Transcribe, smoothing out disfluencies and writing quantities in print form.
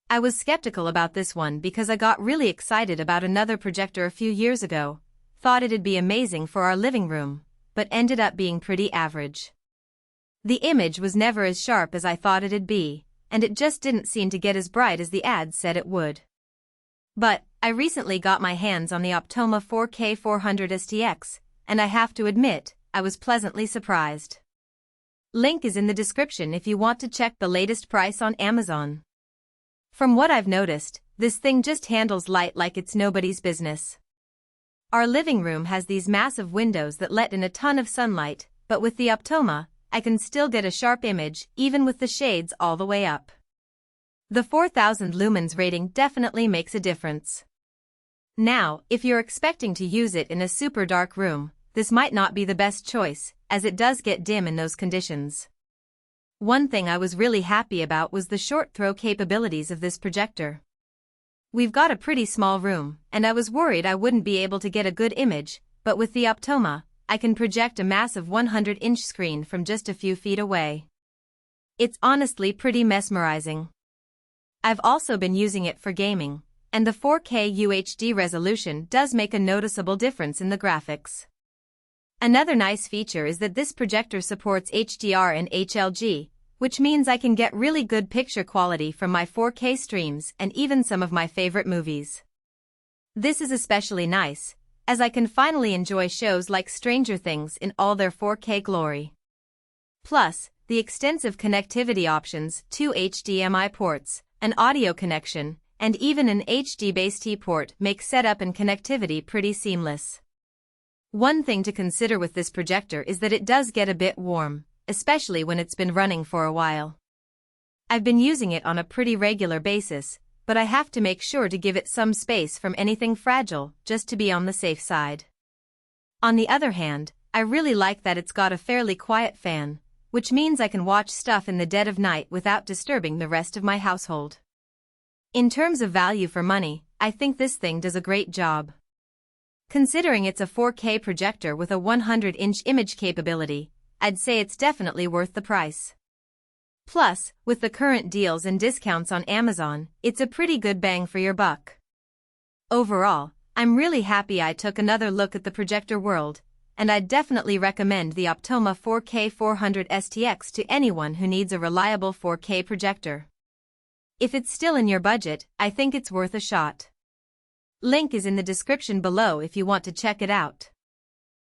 I was skeptical about this one because I got really excited about another projector a few years ago, thought it'd be amazing for our living room, but ended up being pretty average. The image was never as sharp as I thought it'd be, and it just didn't seem to get as bright as the ads said it would. But, I recently got my hands on the Optoma 4K400STx, and I have to admit, I was pleasantly surprised. Link is in the description if you want to check the latest price on Amazon. From what I've noticed, this thing just handles light like it's nobody's business. Our living room has these massive windows that let in a ton of sunlight, but with the Optoma, I can still get a sharp image even with the shades all the way up. The 4000 lumens rating definitely makes a difference. Now, if you're expecting to use it in a super dark room, this might not be the best choice, as it does get dim in those conditions. One thing I was really happy about was the short throw capabilities of this projector. We've got a pretty small room, and I was worried I wouldn't be able to get a good image, but with the Optoma, I can project a massive 100-inch screen from just a few feet away. It's honestly pretty mesmerizing. I've also been using it for gaming, and the 4K UHD resolution does make a noticeable difference in the graphics. Another nice feature is that this projector supports HDR and HLG, which means I can get really good picture quality from my 4K streams and even some of my favorite movies. This is especially nice, as I can finally enjoy shows like Stranger Things in all their 4K glory. Plus, the extensive connectivity options, 2 HDMI ports, an audio connection, and even an HD-based port make setup and connectivity pretty seamless. One thing to consider with this projector is that it does get a bit warm, especially when it's been running for a while. I've been using it on a pretty regular basis, but I have to make sure to give it some space from anything fragile, just to be on the safe side. On the other hand, I really like that it's got a fairly quiet fan, which means I can watch stuff in the dead of night without disturbing the rest of my household. In terms of value for money, I think this thing does a great job. Considering it's a 4K projector with a 100-inch image capability, I'd say it's definitely worth the price. Plus, with the current deals and discounts on Amazon, it's a pretty good bang for your buck. Overall, I'm really happy I took another look at the projector world, and I'd definitely recommend the Optoma 4K400STx to anyone who needs a reliable 4K projector. If it's still in your budget, I think it's worth a shot. Link is in the description below if you want to check it out.